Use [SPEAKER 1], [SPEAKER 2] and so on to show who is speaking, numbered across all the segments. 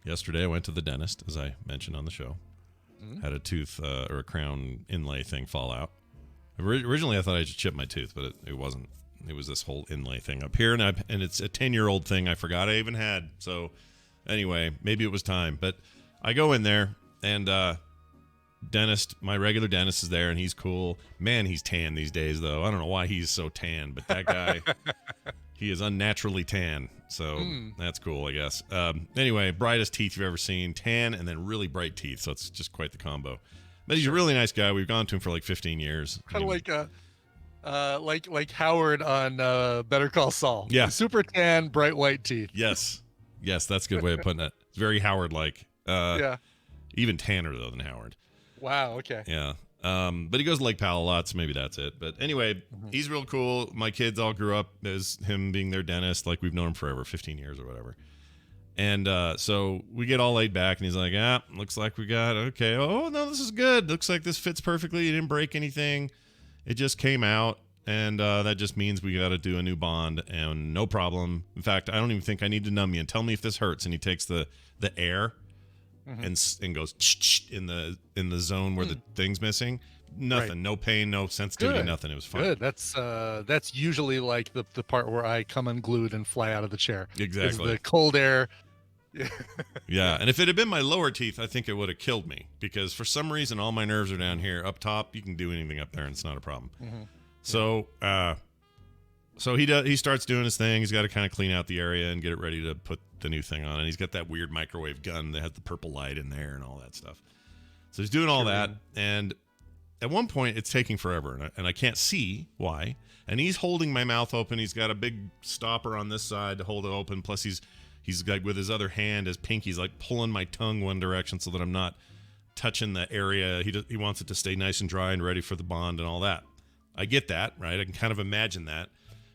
[SPEAKER 1] Yesterday I went to the dentist, as I mentioned on the show. Had a tooth or a crown inlay thing fall out. Originally I thought I just chipped my tooth, but it wasn't. It was this whole inlay thing up here, and it's a 10-year-old thing I forgot I even had. So anyway, maybe it was time. But I go in there, and my regular dentist is there, and he's cool. Man, he's tan these days, though. I don't know why he's so tan, but that guy, he is unnaturally tan. So that's cool, I guess. Anyway, brightest teeth you've ever seen. Tan and then really bright teeth, so it's just quite the combo. But he's a really nice guy. We've gone to him for like 15 years.
[SPEAKER 2] Kind of like Howard on Better Call Saul.
[SPEAKER 1] Yeah.
[SPEAKER 2] Super tan, bright white teeth.
[SPEAKER 1] Yes, that's a good way of putting it. It's very Howard-like.
[SPEAKER 2] Yeah.
[SPEAKER 1] Even tanner, though, than Howard.
[SPEAKER 2] Wow, okay.
[SPEAKER 1] Yeah. But he goes to Lake Powell a lot, so maybe that's it. But anyway, he's real cool. My kids all grew up as him being their dentist. Like, we've known him forever, 15 years or whatever. And so we get all laid back, and he's like, looks like we got, okay. Oh, no, this is good. Looks like this fits perfectly. You didn't break anything. It just came out, and that just means we got to do a new bond, and no problem. In fact, I don't even think I need to numb you and tell me if this hurts. And he takes the air and goes in the zone where the thing's missing. Nothing, right. No pain, no sensitivity, good. Nothing. It was fine.
[SPEAKER 2] Good. That's usually like the part where I come unglued and fly out of the chair.
[SPEAKER 1] Exactly.
[SPEAKER 2] The cold air.
[SPEAKER 1] Yeah, and if it had been my lower teeth, I think it would have killed me, because for some reason all my nerves are down here. Up top, you can do anything up there, and it's not a problem. So, so he starts doing his thing. He's got to kind of clean out the area and get it ready to put the new thing on. And he's got that weird microwave gun that has the purple light in there and all that stuff. So he's doing all that, and at one point it's taking forever, and I can't see why. And he's holding my mouth open. He's got a big stopper on this side to hold it open. Plus he's like with his other hand, his pinky's like pulling my tongue one direction so that I'm not touching the area. He wants it to stay nice and dry and ready for the bond and all that. I get that, right? I can kind of imagine that.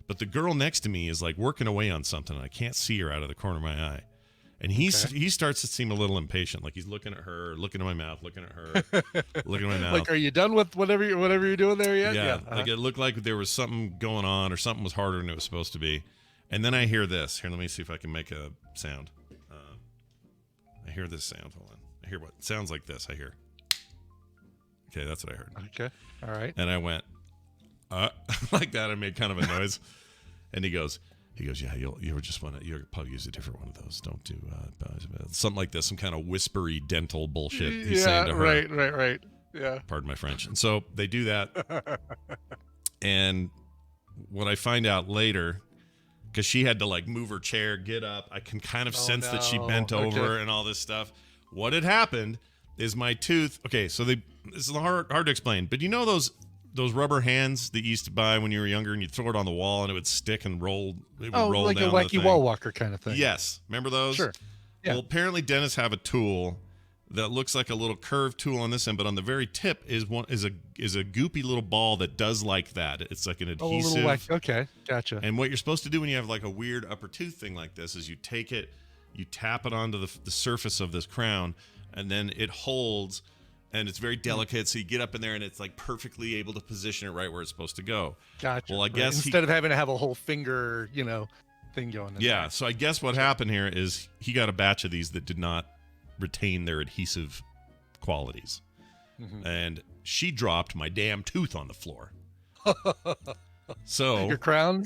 [SPEAKER 1] But the girl next to me is like working away on something, and I can't see her out of the corner of my eye. And he starts to seem a little impatient, like he's looking at her, looking at my mouth, looking at her, looking at my mouth.
[SPEAKER 2] Like, are you done with whatever you're doing there yet?
[SPEAKER 1] Yeah. Like it looked like there was something going on, or something was harder than it was supposed to be. And then I hear this. Here, let me see if I can make a sound. I hear this sound. Hold on. I hear what sounds like this. I hear. Okay, that's what I heard.
[SPEAKER 2] Okay. All right.
[SPEAKER 1] And I went, like that. I made kind of a noise. And he goes, yeah, you'll probably use a different one of those. Don't do something like this, some kind of whispery dental bullshit he's saying to her.
[SPEAKER 2] Right. Yeah.
[SPEAKER 1] Pardon my French. And so they do that. And what I find out later, because she had to like move her chair, get up, I can kind of sense that she bent over and all this stuff. What had happened is my tooth. Okay, so this is hard to explain, but you know those rubber hands that you used to buy when you were younger, and you'd throw it on the wall and it would stick and roll. It would roll
[SPEAKER 2] like
[SPEAKER 1] down
[SPEAKER 2] a wacky wall walker kind of thing.
[SPEAKER 1] Yes, remember those?
[SPEAKER 2] Sure. Yeah.
[SPEAKER 1] Well, apparently dentists have a tool that looks like a little curved tool on this end, but on the very tip is a goopy little ball that does like that. It's like an adhesive.
[SPEAKER 2] Okay, gotcha.
[SPEAKER 1] And what you're supposed to do when you have like a weird upper tooth thing like this is you take it, you tap it onto the surface of this crown, and then it holds, and it's very delicate. So you get up in there, and it's like perfectly able to position it right where it's supposed to go.
[SPEAKER 2] Gotcha.
[SPEAKER 1] Well, I guess
[SPEAKER 2] instead of having to have a whole finger, thing going.
[SPEAKER 1] Yeah. So I guess what happened here is he got a batch of these that did not retain their adhesive qualities, and she dropped my damn tooth on the floor. So
[SPEAKER 2] your crown,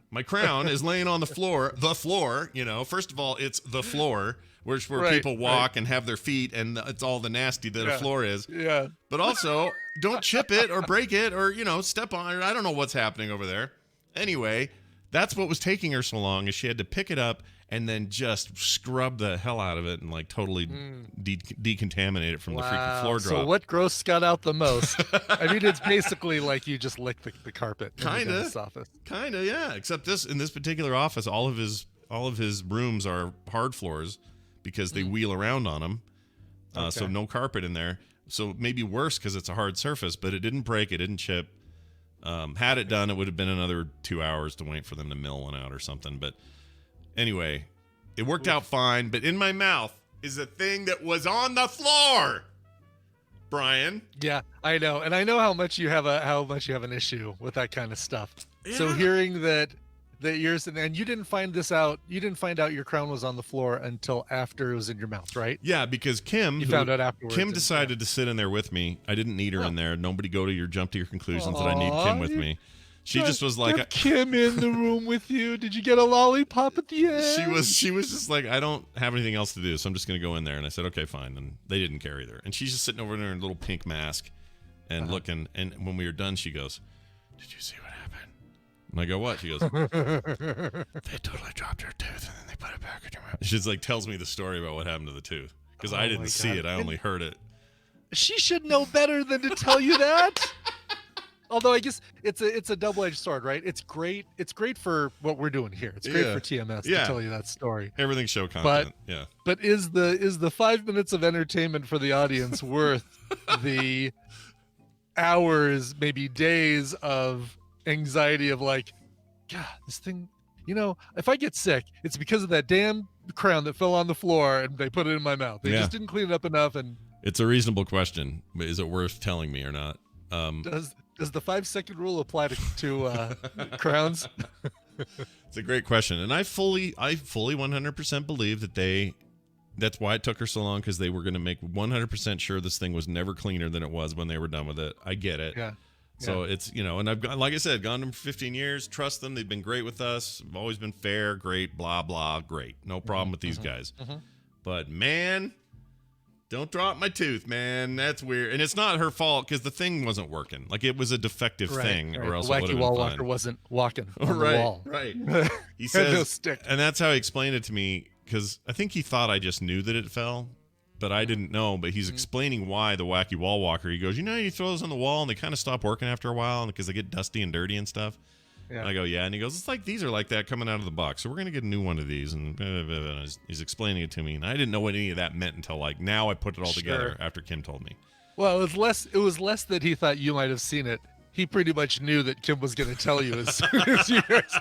[SPEAKER 1] my crown is laying on the floor. First of all, it's the floor, where people walk and have their feet, and it's all the nasty that a floor is.
[SPEAKER 2] Yeah.
[SPEAKER 1] But also, don't chip it or break it or step on it. I don't know what's happening over there. Anyway, that's what was taking her so long, is she had to pick it up and then just scrub the hell out of it and like totally decontaminate it from the freaking floor drop.
[SPEAKER 2] So what gross got out the most? I mean, it's basically like you just licked the carpet in the dentist's office.
[SPEAKER 1] Kinda, yeah. Except in this particular office, all of his rooms are hard floors because they wheel around on them. So no carpet in there. So maybe worse because it's a hard surface, but it didn't break, it didn't chip. Had it done, it would have been another 2 hours to wait for them to mill one out or something. But anyway, it worked out fine. But in my mouth is a thing that was on the floor, Brian.
[SPEAKER 2] Yeah, I know, and I know how much you have an issue with that kind of stuff.
[SPEAKER 1] Yeah.
[SPEAKER 2] So hearing that that yours, and you didn't find this out. You didn't find out your crown was on the floor until after it was in your mouth, right?
[SPEAKER 1] Yeah, because Kim,
[SPEAKER 2] You found out afterwards.
[SPEAKER 1] Kim decided to sit in there with me. I didn't need her in there. Nobody jump to your conclusions that I need Kim with me. She just was like,
[SPEAKER 2] Get Kim in the room with you. Did you get a lollipop at the end?
[SPEAKER 1] She was just like, I don't have anything else to do, so I'm just gonna go in there. And I said, okay, fine. And they didn't care either. And she's just sitting over there in a little pink mask and looking. And when we were done, she goes, "Did you see what happened?" And I go, "What?" She goes, "They totally dropped her tooth and then they put it back in your mouth." She's like, tells me the story about what happened to the tooth because I didn't see it. I only heard it.
[SPEAKER 2] She should know better than to tell you that. Although I guess it's a double-edged sword, right? It's great. It's great for what we're doing here. It's great for TMS to tell you that story.
[SPEAKER 1] Everything's show content.
[SPEAKER 2] But is the 5 minutes of entertainment for the audience worth the hours, maybe days of anxiety of like, God, this thing, if I get sick, it's because of that damn crown that fell on the floor and they put it in my mouth. They just didn't clean it up enough. And
[SPEAKER 1] it's a reasonable question. But is it worth telling me or not?
[SPEAKER 2] Does the 5-second rule apply to crowns?
[SPEAKER 1] It's a great question, and I fully 100% believe that that's why it took her so long, because they were going to make 100% sure this thing was never cleaner than it was when they were done with it. I get it.
[SPEAKER 2] Yeah.
[SPEAKER 1] So it's, and I've got, like I said, gone to them for 15 years. Trust them. They've been great with us. I've always been fair, great, blah, blah, great. No problem with these guys. But man, don't drop my tooth, man. That's weird. And it's not her fault because the thing wasn't working. Like, it was a defective thing, or else
[SPEAKER 2] the
[SPEAKER 1] it would
[SPEAKER 2] wacky
[SPEAKER 1] have
[SPEAKER 2] wall
[SPEAKER 1] been
[SPEAKER 2] walker
[SPEAKER 1] fine.
[SPEAKER 2] wasn't walking on the wall.
[SPEAKER 1] Right. He
[SPEAKER 2] Had no
[SPEAKER 1] says,
[SPEAKER 2] stick.
[SPEAKER 1] and that's how he explained it to me, because I think he thought I just knew that it fell, but I didn't know. But he's explaining why the wacky wall walker. He goes, you throw those on the wall and they kind of stop working after a while because they get dusty and dirty and stuff. Yeah. And I go, yeah. And he goes, it's like these are like that coming out of the box. So we're going to get a new one of these. And he's explaining it to me. And I didn't know what any of that meant until like now I put it all together after Kim told me.
[SPEAKER 2] Well, it was less that he thought you might have seen it. He pretty much knew that Kim was going to tell you as soon as you guys